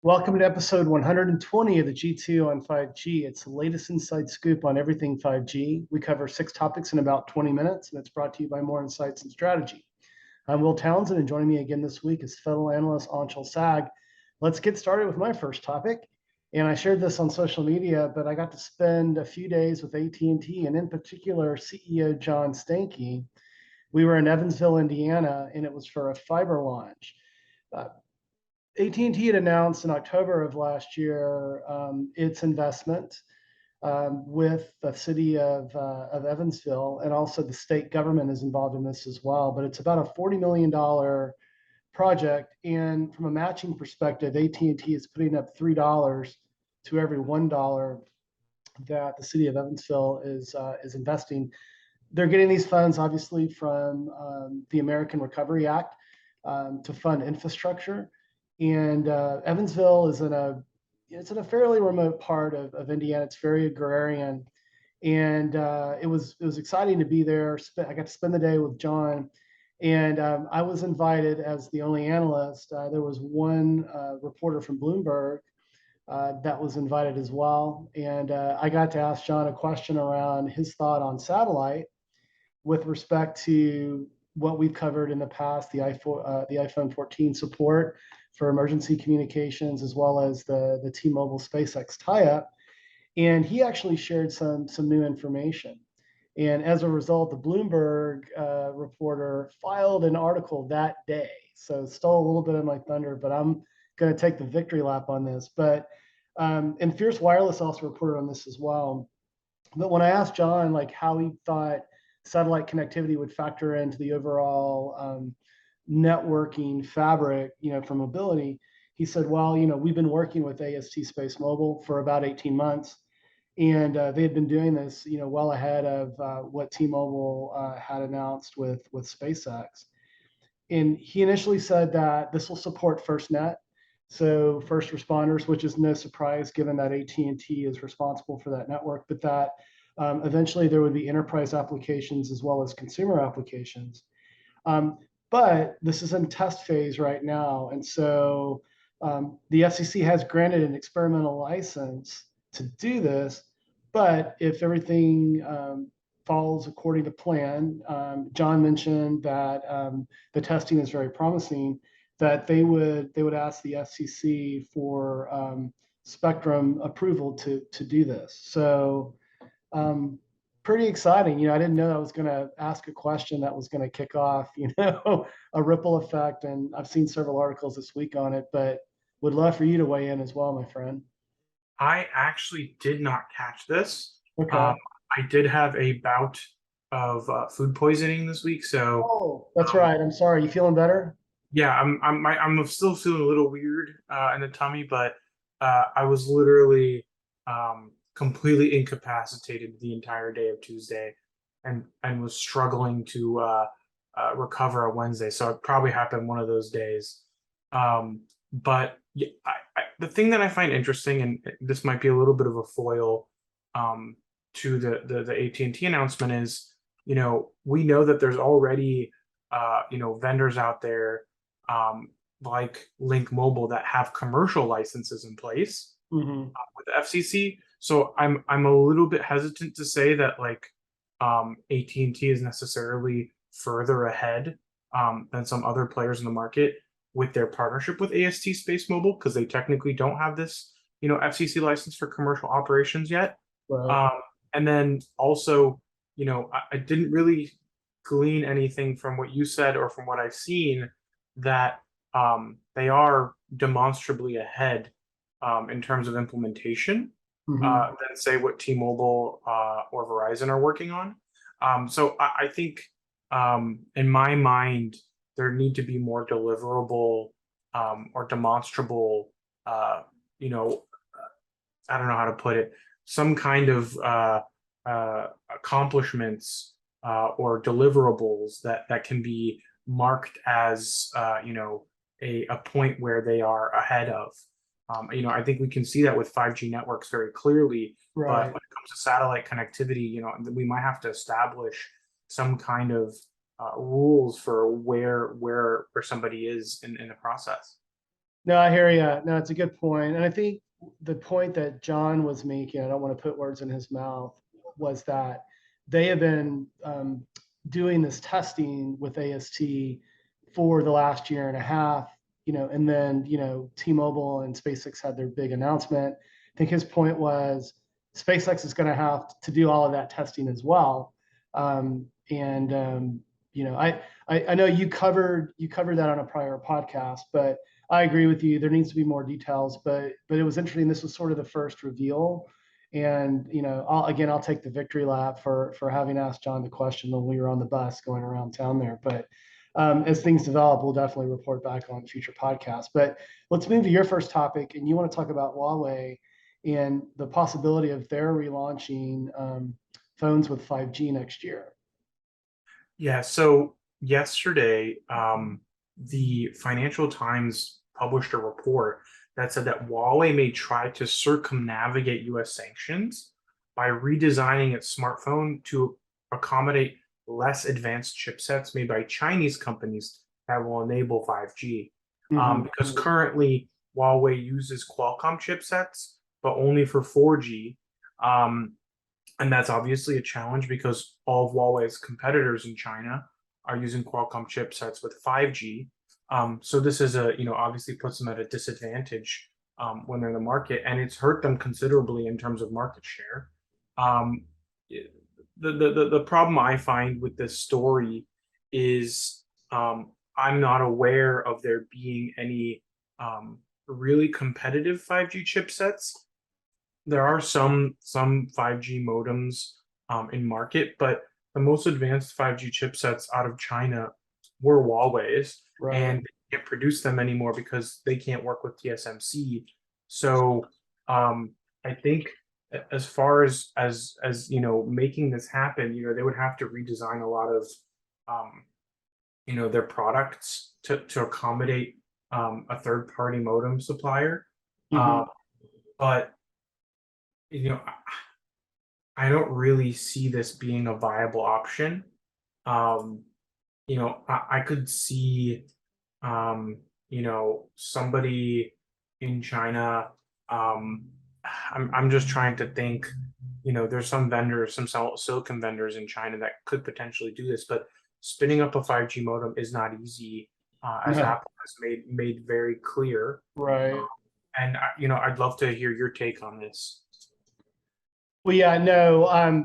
Welcome to episode 120 of the G2 on 5G. It's the latest inside scoop on everything 5G. We cover 6 topics in about 20 minutes, and it's brought to you by More Insights and Strategy. I'm Will Townsend, and joining me again this week is fellow analyst Anshel Sag. Let's get started with my first topic. And I shared this on social media, but I got to spend a few days with AT&T, and in particular, CEO John Stankey. We were in Evansville, Indiana, and it was for a fiber launch. AT&T had announced in October of last year its investment with the city of Evansville, and also the state government is involved in this as well. But it's about a $40 million project, and from a matching perspective, AT&T is putting up $3 to every $1 that the city of Evansville is investing. They're getting these funds obviously from the American Recovery Act to fund infrastructure. And Evansville is in a fairly remote part of Indiana. It's very agrarian, and it was exciting to be there. I got to spend the day with John, and I was invited as the only analyst. There was one reporter from Bloomberg that was invited as well, and I got to ask John a question around his thought on satellite with respect to what we've covered in the past, the iPhone 14 support for emergency communications, as well as the T-Mobile SpaceX tie-up. And he actually shared some new information. And as a result, the Bloomberg reporter filed an article that day. So stole a little bit of my thunder, but I'm going to take the victory lap on this. But and Fierce Wireless also reported on this as well. But when I asked John like how he thought satellite connectivity would factor into the overall networking fabric, for mobility, he said, well, we've been working with AST SpaceMobile for about 18 months, and they had been doing this, well ahead of what T-Mobile had announced with SpaceX. And he initially said that this will support FirstNet, so first responders, which is no surprise given that AT&T is responsible for that network, but that eventually there would be enterprise applications as well as consumer applications. But this is in test phase right now. And so the FCC has granted an experimental license to do this. But if everything falls according to plan, John mentioned that the testing is very promising, that they would ask the FCC for spectrum approval to do this. So pretty exciting. I didn't know I was going to ask a question that was going to kick off, a ripple effect. And I've seen several articles this week on it, but would love for you to weigh in as well, my friend. I actually did not catch this. Okay. I did have a bout of food poisoning this week, so that's right. I'm sorry. You feeling better? yeah, I'm still feeling a little weird in the tummy, but I was literally completely incapacitated the entire day of Tuesday, and was struggling to recover on Wednesday. So it probably happened one of those days. But yeah, the thing that I find interesting, and this might be a little bit of a foil to the AT&T announcement, is we know that there's already vendors out there like Link Mobile that have commercial licenses in place with the FCC. So I'm a little bit hesitant to say that AT&T is necessarily further ahead than some other players in the market with their partnership with AST SpaceMobile, because they technically don't have this FCC license for commercial operations yet. Right. And then also, I didn't really glean anything from what you said or from what I've seen that they are demonstrably ahead in terms of implementation than say what T-Mobile or Verizon are working on. So I think in my mind, there need to be more deliverable or demonstrable, I don't know how to put it, some kind of accomplishments or deliverables that can be marked as a point where they are ahead of. I think we can see that with 5G networks very clearly. Right. But when it comes to satellite connectivity, we might have to establish some kind of rules for where somebody is in the process. No, I hear you. No, it's a good point. And I think the point that John was making, I don't want to put words in his mouth, was that they have been doing this testing with AST for the last year and a half, and then, T-Mobile and SpaceX had their big announcement. I think his point was SpaceX is going to have to do all of that testing as well. And I know you covered that on a prior podcast, but I agree with you. There needs to be more details, but it was interesting. This was sort of the first reveal, and I'll take the victory lap for having asked John the question when we were on the bus going around town there. But as things develop, we'll definitely report back on future podcasts. But let's move to your first topic, and you want to talk about Huawei and the possibility of their relaunching phones with 5G next year. Yeah, so yesterday, the Financial Times published a report that said that Huawei may try to circumnavigate US sanctions by redesigning its smartphone to accommodate less advanced chipsets made by Chinese companies that will enable 5G. Because currently Huawei uses Qualcomm chipsets, but only for 4G. And that's obviously a challenge because all of Huawei's competitors in China are using Qualcomm chipsets with 5G. So this is obviously puts them at a disadvantage when they're in the market, and it's hurt them considerably in terms of market share. Um, the problem I find with this story is I'm not aware of there being any really competitive 5G chipsets. There are some 5G modems in market, but the most advanced 5G chipsets out of China were Huawei's, Right. and they can't produce them anymore because they can't work with TSMC. So I think as far as making this happen, they would have to redesign a lot of their products to accommodate a third party modem supplier. Mhm. But you know, I don't really see this being a viable option. Um, I could see, somebody in China. Um, I'm just trying to think. There's some vendors, some silicon vendors in China that could potentially do this, but spinning up a 5G modem is not easy, as No. Apple has made very clear. Right. And I'd love to hear your take on this. Well, yeah, no, I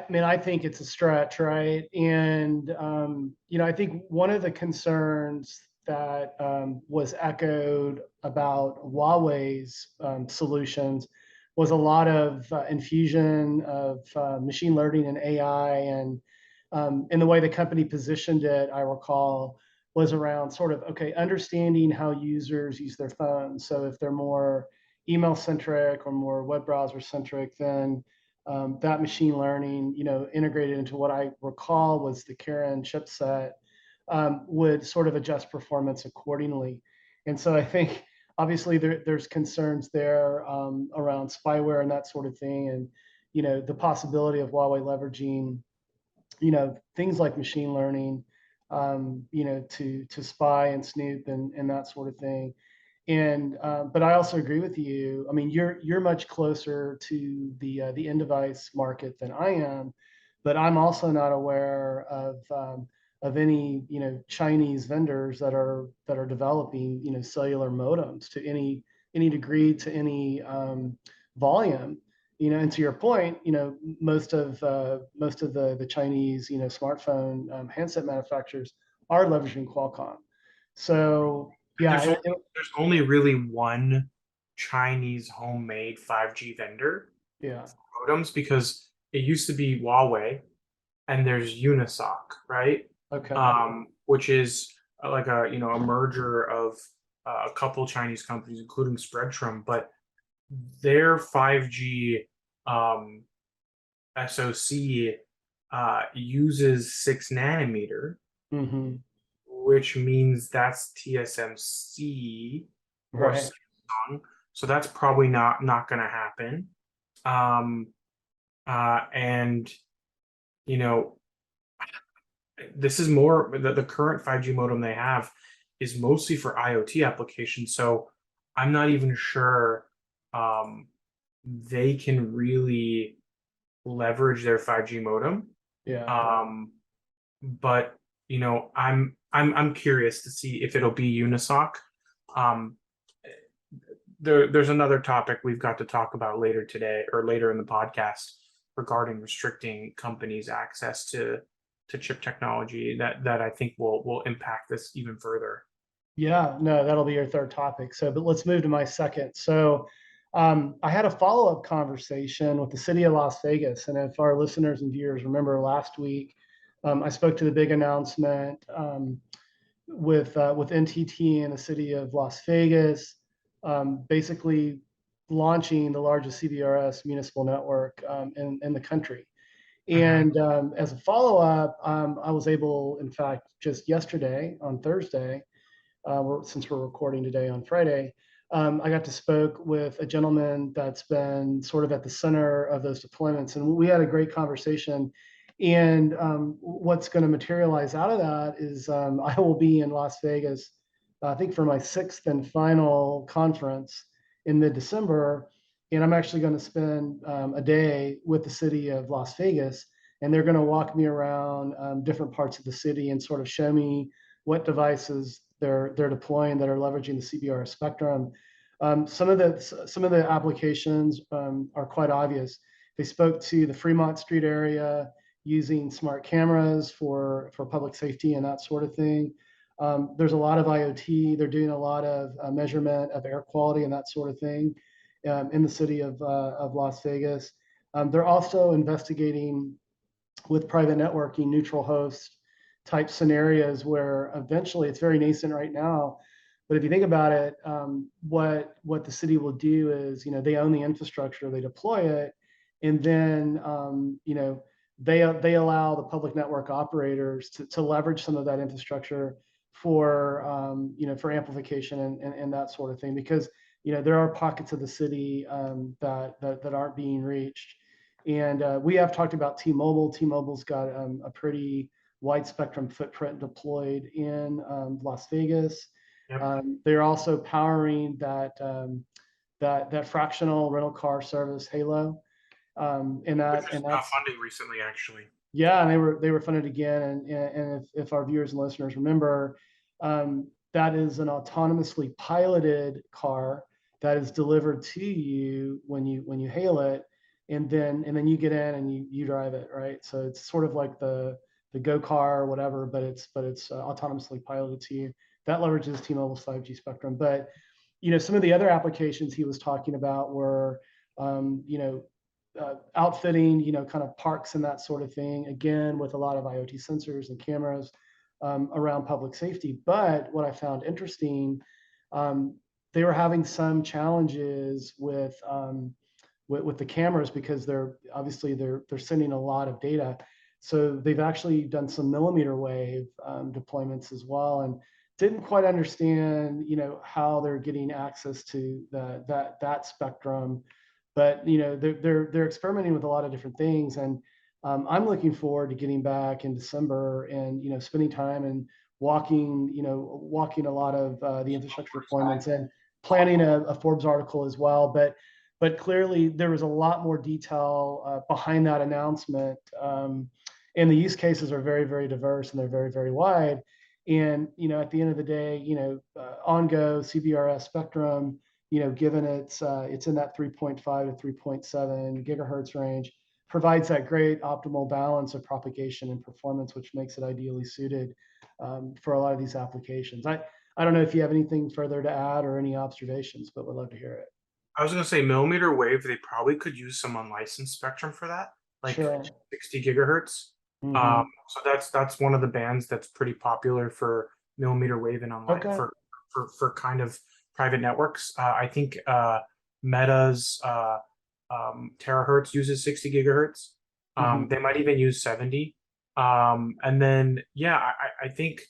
mean, I think it's a stretch, right? And I think one of the concerns that was echoed about Huawei's solutions was a lot of infusion of machine learning and AI, and the way the company positioned it, I recall, was around sort of okay, understanding how users use their phones. So if they're more email centric or more web browser centric, then that machine learning, integrated into what I recall was the Kirin chipset, would sort of adjust performance accordingly. And so I think obviously there's concerns there around spyware and that sort of thing, and the possibility of Huawei leveraging things like machine learning, to spy and snoop and that sort of thing. And but I also agree with you. I mean, you're much closer to the end device market than I am, but I'm also not aware of any Chinese vendors that are developing cellular modems to any degree, to any volume. And to your point, most of the Chinese smartphone handset manufacturers are leveraging Qualcomm. So And yeah, there's only really one Chinese homemade 5G vendor yeah. for modems because it used to be Huawei and there's Unisoc, right? Okay. Which is like a merger of a couple Chinese companies, including Spreadtrum, but their 5G um, SoC uses 6 nanometer, Hmm. which means that's TSMC or Right. Samsung. So that's probably not going to happen. Um, and you know, this is more the current 5G modem they have is mostly for IoT applications. So I'm not even sure um, they can really leverage their 5G modem. Yeah. Um, but I'm curious to see if it'll be Unisoc. Um, there's another topic we've got to talk about later today or later in the podcast regarding restricting companies' access to chip technology that I think will impact this even further. Yeah, no, that'll be your third topic. So, but let's move to my second. So, I had a follow-up conversation with the city of Las Vegas, and if our listeners and viewers remember last week, I spoke to the big announcement with NTT and the city of Las Vegas, basically launching the largest CBRS municipal network in the country. Mm-hmm. And as a follow-up, I was able, in fact, just yesterday on Thursday, since we're recording today on Friday, I got to spoke with a gentleman that's been sort of at the center of those deployments, and we had a great conversation. And what's going to materialize out of that is I will be in Las Vegas, I think for my sixth and final conference in mid-December, and I'm actually going to spend a day with the city of Las Vegas, and they're going to walk me around different parts of the city and sort of show me what devices they're deploying that are leveraging the CBRS spectrum. Some of the applications are quite obvious. They spoke to the Fremont Street area using smart cameras for public safety and that sort of thing. There's a lot of IoT. They're doing a lot of measurement of air quality and that sort of thing in the city of Las Vegas. They're also investigating with private networking, neutral host type scenarios where eventually it's very nascent right now. But if you think about it, what the city will do is, they own the infrastructure, they deploy it, and then they allow the public network operators to leverage some of that infrastructure for amplification and that sort of thing, because there are pockets of the city that aren't being reached. And we have talked about T-Mobile. T-Mobile's got a pretty wide spectrum footprint deployed in Las Vegas. Yep. They're also powering that fractional rental car service, Halo, and Which that is and that's funding recently, actually. yeah, and they were funded again. And if our viewers and listeners remember, that is an autonomously piloted car that is delivered to you when you hail it, and then you get in and you drive it, right? So it's sort of like the Go car or whatever, but it's autonomously piloted to you. That leverages T-Mobile's 5G spectrum. But some of the other applications he was talking about were um, you know outfitting, kind of parks and that sort of thing, again, with a lot of IoT sensors and cameras around public safety. But what I found interesting, um, they were having some challenges with the cameras because they're sending a lot of data. So they've actually done some millimeter wave deployments as well, and didn't quite understand, how they're getting access to that spectrum. But they're experimenting with a lot of different things, and I'm looking forward to getting back in December and spending time and walking a lot of the infrastructure deployments and planning a Forbes article as well. But clearly there was a lot more detail behind that announcement, and the use cases are very, very diverse and they're very, very wide. And at the end of the day, on-go CBRS spectrum, given it's in that 3.5 to 3.7 gigahertz range, provides that great optimal balance of propagation and performance, which makes it ideally suited for a lot of these applications. I don't know if you have anything further to add or any observations, but would love to hear it. I was gonna say millimeter wave. They probably could use some unlicensed spectrum for that, like Sure. 60 gigahertz. Hmm. So that's one of the bands that's pretty popular for millimeter wave and online Okay. for kind of private networks. I think Meta's terahertz uses 60 gigahertz. Hmm. They might even use 70. And then yeah, I think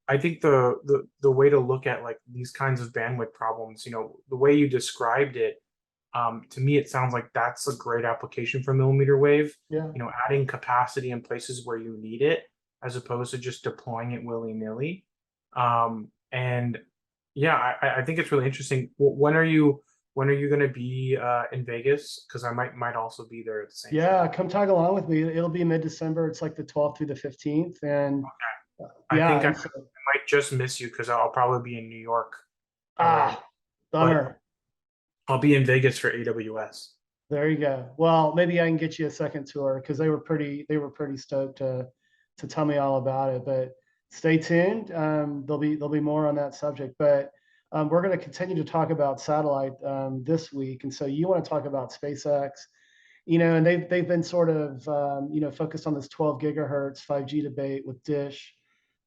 I think the way to look at like these kinds of bandwidth problems, the way you described it, to me it sounds like that's a great application for millimeter wave. Yeah. Adding capacity in places where you need it, as opposed to just deploying it willy nilly. And Yeah, I think it's really interesting. When are you going to be in Vegas? Because I might also be there at the same time. Yeah, come tag along with me. It'll be mid-December. It's like the 12th through the 15th. And I yeah, think I and so, might just miss you because I'll probably be in New York around, ah, but bummer. I'll be in Vegas for AWS. There you go. Well, maybe I can get you a second tour because they were pretty stoked to tell me all about it. But stay tuned. There'll be more on that subject. But we're going to continue to talk about satellite this week. And so you want to talk about SpaceX, and they've been sort of focused on this 12 gigahertz 5G debate with Dish,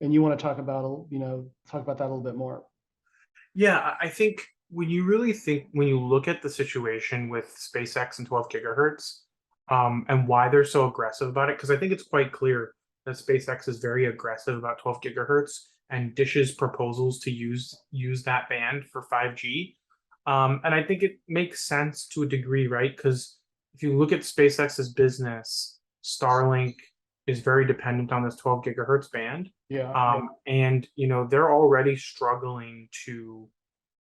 and you want to talk about that a little bit more. Yeah, I think when you look at the situation with SpaceX and 12 gigahertz, and why they're so aggressive about it, because I think it's quite clear that SpaceX is very aggressive about 12 gigahertz and Dish's proposals to use that band for 5G. And I think it makes sense to a degree, right? Because if you look at SpaceX's business, Starlink is very dependent on this 12 gigahertz band. Yeah. And they're already struggling to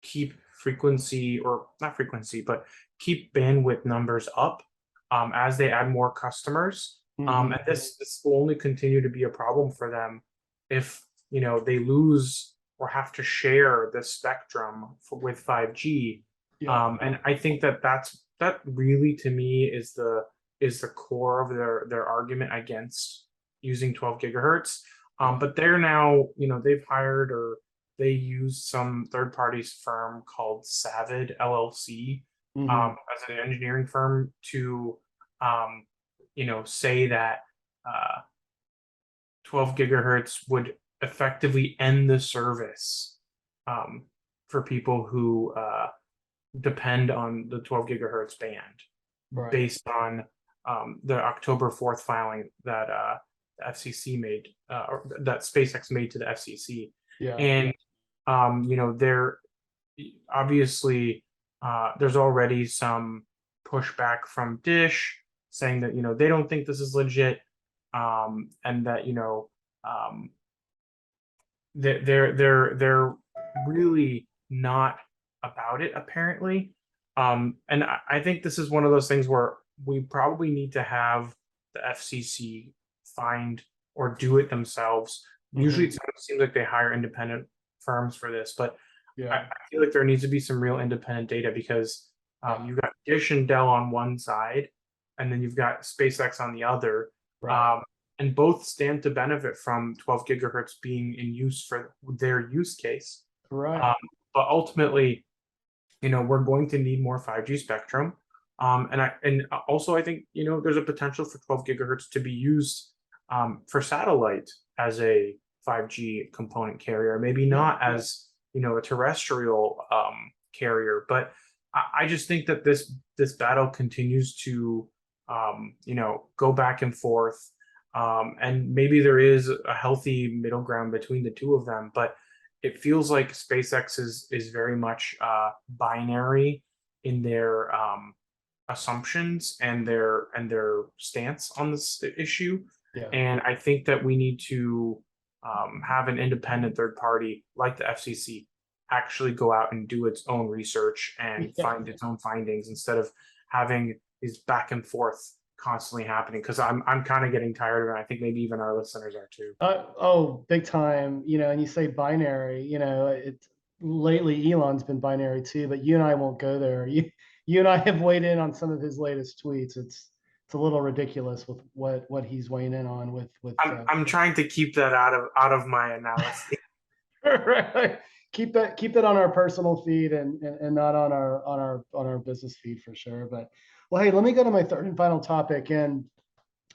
keep frequency, or not frequency, but keep bandwidth numbers up as they add more customers. Hmm. And this will only continue to be a problem for them if they lose or have to share the spectrum with 5G. Yeah. And I think that really to me is the core of their argument against using 12 gigahertz. Yeah. But they're now, they've hired, or they use some third parties firm called Savid LLC, Hmm. as an engineering firm to, say that uh, 12 gigahertz would effectively end the service um, for people who depend on the 12 gigahertz band, Right. based on the October 4th filing that the FCC made, or that SpaceX made to the FCC. Yeah. And there obviously there's already some pushback from Dish saying that they don't think this is legit, and that um, they're really not about it, apparently. And I think this is one of those things where we probably need to have the FCC find or do it themselves. Usually Hmm. it seems like they hire independent firms for this, but I Yeah. feel like there needs to be some real independent data, because Yeah. you've got Dish and Dell on one side, and then you've got SpaceX on the other. Right. Um, and both stand to benefit from 12 gigahertz being in use for their use case. Right. Um, but ultimately, we're going to need more 5G spectrum. And also I think there's a potential for 12 gigahertz to be used for satellite as a 5G component carrier, maybe Yeah. not as a terrestrial carrier. But I just think that this battle continues to go back and forth, and maybe there is a healthy middle ground between the two of them, but it feels like SpaceX is very much binary in their assumptions and their stance on this issue. Yeah. And I think that we need to have an independent third party like the FCC actually go out and do its own research and Yeah. find its own findings, instead of having these back and forth constantly happening, because I'm kind of getting tired of it. I think maybe even our listeners are too. Oh, big time. And you say binary, lately Elon's been binary too, but you and I won't go there. You and I have weighed in on some of his latest tweets. It's a little ridiculous with what he's weighing in on with I'm trying to keep that out of my analysis. right. Keep it on our personal feed and not on our business feed for sure. But well, hey, let me go to my third and final topic, and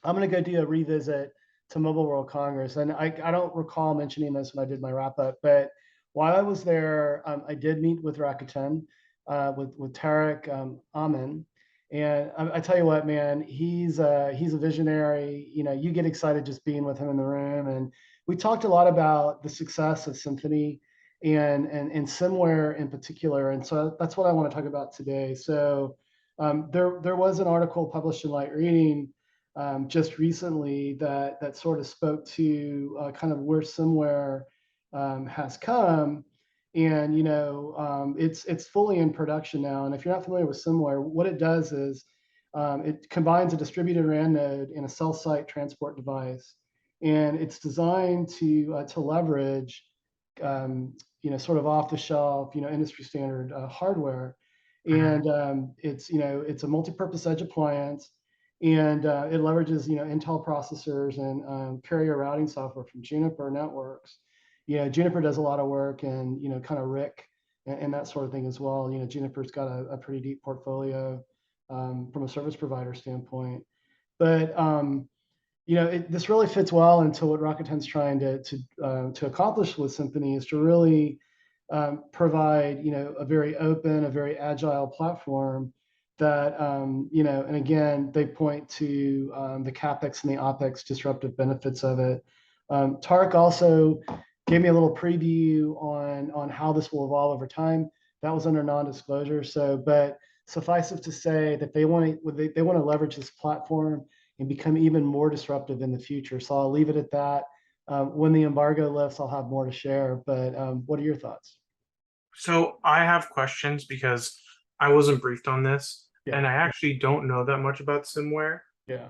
I'm going to go do a revisit to Mobile World Congress. And I don't recall mentioning this when I did my wrap up, but while I was there, I did meet with Rakuten, with Tareq Amin. And I tell you what, man, he's a visionary. You get excited just being with him in the room. And we talked a lot about the success of Symphony and Symware in particular. And so that's what I want to talk about today. So there was an article published in Light Reading just recently that sort of spoke to kind of where Symware has come. And it's fully in production now. And if you're not familiar with Symware, what it does is it combines a distributed RAN node and a cell site transport device, and it's designed to leverage sort of off the shelf, industry standard hardware. Mhm. And it's a multi-purpose edge appliance, and it leverages Intel processors and carrier routing software from Juniper Networks. Juniper does a lot of work, and kind of Rick and that sort of thing as well. Juniper's got a pretty deep portfolio from a service provider standpoint. But this really fits well into what Rakuten's trying to accomplish with Symphony, is to really provide a very open, a very agile platform that and again, they point to the capex and the opex disruptive benefits of it. Tareq also gave me a little preview on how this will evolve over time. That was under non-disclosure. But suffice it to say that they want to leverage this platform and become even more disruptive in the future. So I'll leave it at that. When the embargo lifts, I'll have more to share. But what are your thoughts? So I have questions because I wasn't briefed on this, Yeah, and I actually don't know that much about Symware. yeah.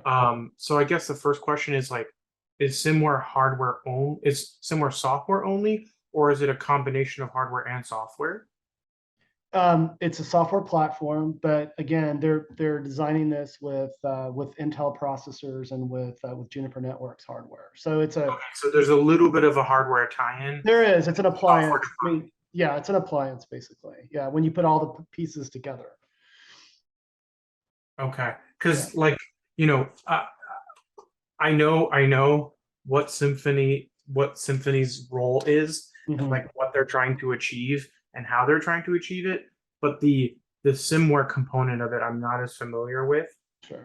So I guess the first question is like, is Symware hardware only? Is Symware software only, or is it a combination of hardware and software? It's a software platform, but again, they're designing this with Intel processors and with Juniper Networks hardware. So Okay, so there's a little bit of a hardware tie-in, it's an software appliance. defined. Yeah, it's an appliance basically. Yeah, when you put all the pieces together. Okay, Yeah. because like you know, I know what Symphony's role is, and Hmm. like what they're trying to achieve and how they're trying to achieve it, but the Symware component of it I'm not as familiar with. Sure.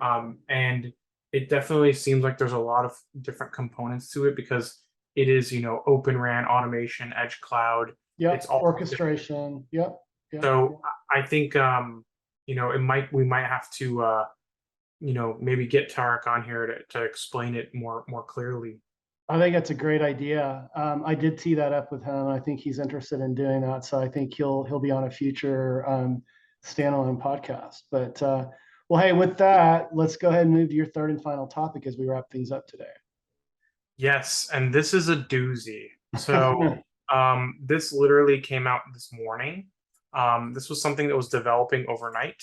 And it definitely seems like there's a lot of different components to it because it is, open RAN, automation, edge cloud. It's Yep. all different. Orchestration. Yep. Yep. So I think we might have to maybe get Tarek on here to explain it more clearly. I think that's a great idea. I did tee that up with him. I think he's interested in doing that. So I think he'll be on a future standalone podcast. But well, hey, with that, let's go ahead and move to your third and final topic as we wrap things up today. Yes, and this is a doozy. So this literally came out this morning. This was something that was developing overnight.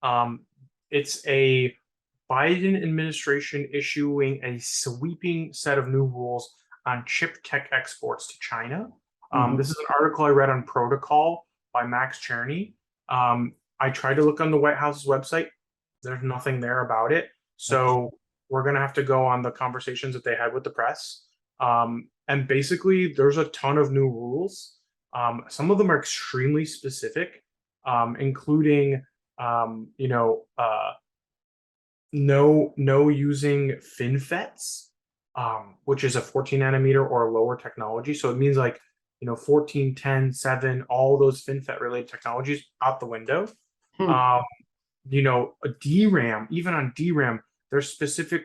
Um, it's a Biden administration issuing a sweeping set of new rules on chip tech exports to China. This Mhm. is an article I read on Protocol by Max Cherney. I tried to look on the White House's website. There's nothing there about it. Okay. So we're going to have to go on the conversations that they had with the press. And basically, there's a ton of new rules. Some of them are extremely specific, including, no using FinFETs, which is a 14 nanometer or lower technology. So it means like 14, 10, 7, all those FinFET related technologies out the window. Hmm. Um, a DRAM, even on DRAM, there's specific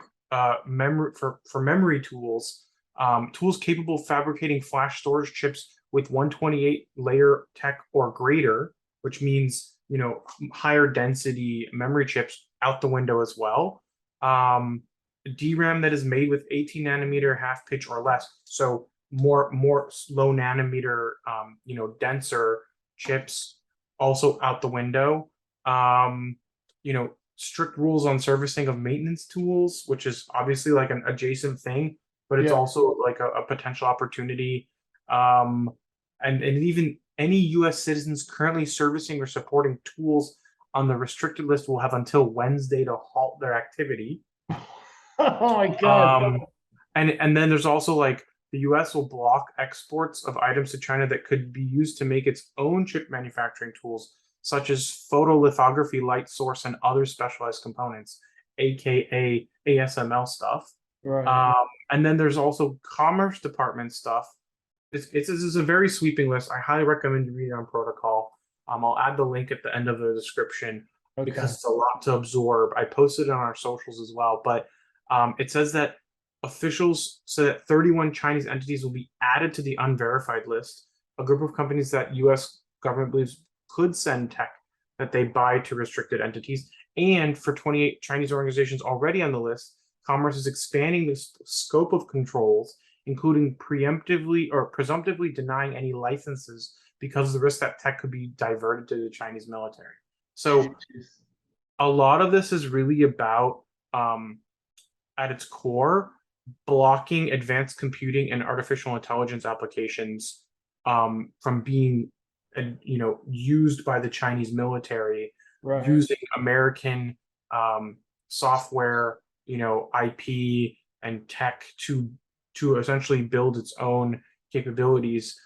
memory for memory tools, tools capable of fabricating flash storage chips with 128 layer tech or greater, which means higher density memory chips out the window as well. DRAM that is made with 18 nanometer half pitch or less, so more low nanometer, denser chips also out the window. Um, strict rules on servicing of maintenance tools, which is obviously like an adjacent thing, but it's Yeah. also like a potential opportunity. Um, and even any U.S. citizens currently servicing or supporting tools on the restricted list will have until Wednesday to halt their activity. Oh my God. Um, and then there's also like the U.S. will block exports of items to China that could be used to make its own chip manufacturing tools, such as photolithography, light source, and other specialized components, aka ASML stuff. Right. Um, and then there's also Commerce Department stuff. It's a very sweeping list. I highly recommend you read it on Protocol. I'll add the link at the end of the description because Okay. it's a lot to absorb. I posted it on our socials as well, but it says that officials said that 31 Chinese entities will be added to the unverified list. a group of companies that U.S. government believes could send tech that they buy to restricted entities. And for 28 Chinese organizations already on the list, Commerce is expanding the scope of controls, including preemptively or presumptively denying any licenses because of the risk that tech could be diverted to the Chinese military. So a lot of this is really about, at its core, blocking advanced computing and artificial intelligence applications from being, used by the Chinese military, Right. using American software, IP and tech to essentially build its own capabilities.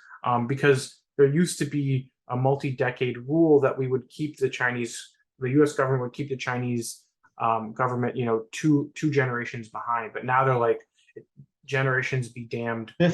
Because there used to be a multi-decade rule that we would keep the U.S. government would keep the Chinese government, two generations behind. But now they're like, generations be damned. We're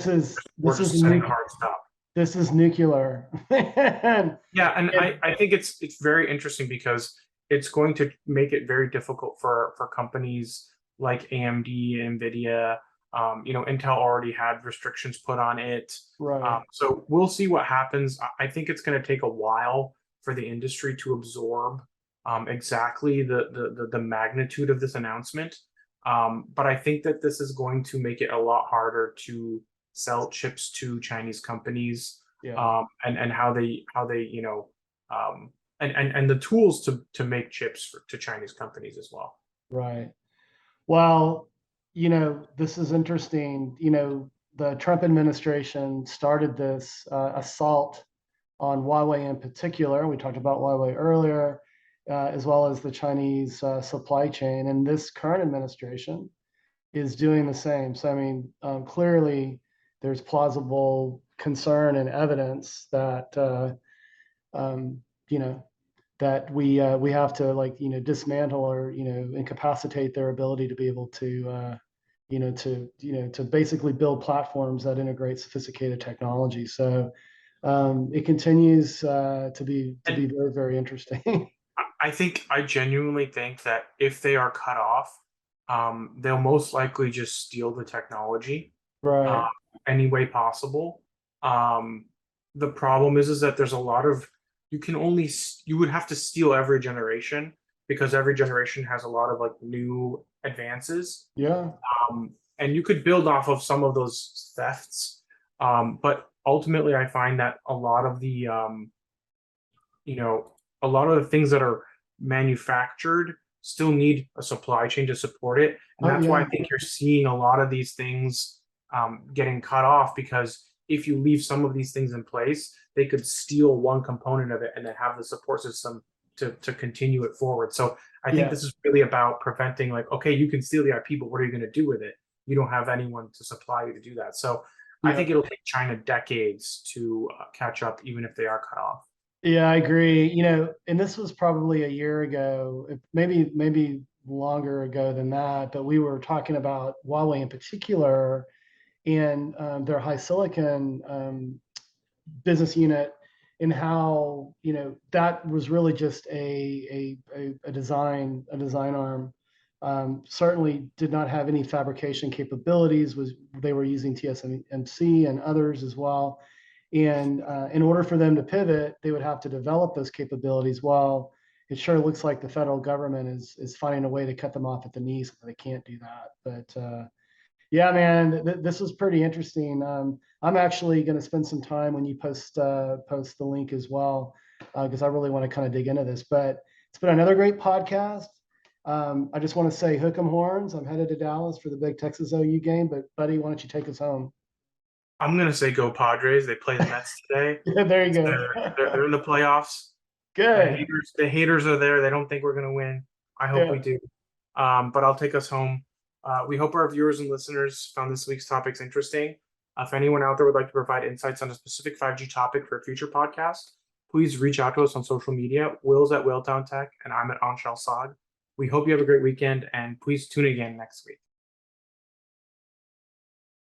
just setting hard stuff. This is nuclear. Yeah, and I think it's very interesting because it's going to make it very difficult for companies like AMD, NVIDIA. Intel already had restrictions put on it. Right. So we'll see what happens. I think it's going to take a while for the industry to absorb exactly the magnitude of this announcement. But I think that this is going to make it a lot harder to sell chips to Chinese companies. Yeah. And how they and the tools to make chips to Chinese companies as well. Right. Well, this is interesting. The Trump administration started this assault on Huawei in particular. We talked about Huawei earlier, as well as the Chinese supply chain. And this current administration is doing the same. So, I mean, clearly there's plausible concern and evidence that, that we have to dismantle or, incapacitate their ability to be able to, to basically build platforms that integrate sophisticated technology. So it continues to be very, very interesting. I genuinely think that if they are cut off, they'll most likely just steal the technology, Right. any way possible. The problem is that there's a lot of, you would have to steal every generation because every generation has a lot of new advances. Yeah. And you could build off of some of those thefts. But ultimately I find that a lot of the things that are manufactured still need a supply chain to support it. And that's why I think you're seeing a lot of these things getting cut off, because if you leave some of these things in place, they could steal one component of it and then have the support system to continue it forward. So I think this is really about preventing, okay, you can steal the IP, but what are you going to do with it? You don't have anyone to supply you to do that. So I think it'll take China decades to catch up, even if they are cut off. Yeah, I agree. And this was probably a year ago, maybe longer ago than that, but we were talking about Huawei in particular and their high silicon business unit, and how that was really just a design arm. Certainly did not have any fabrication capabilities. They were using TSMC and others as well. And in order for them to pivot, they would have to develop those capabilities. Well, it sure looks like the federal government is finding a way to cut them off at the knees, so they can't do that. But yeah, man, this was pretty interesting. I'm actually going to spend some time when you post the link as well, because I really want to kind of dig into this. But it's been another great podcast. I just want to say, hook 'em horns. I'm headed to Dallas for the big Texas OU game. But buddy, why don't you take us home? I'm gonna say go Padres. They play the Mets today. Yeah, there you go. They're in the playoffs. Good. The haters are there. They don't think we're gonna win. I hope we do. But I'll take us home. We hope our viewers and listeners found this week's topics interesting. If anyone out there would like to provide insights on a specific 5G topic for a future podcast, please reach out to us on social media. Will's at Whaletown Tech, and I'm at Anshel. We hope you have a great weekend, and please tune again next week.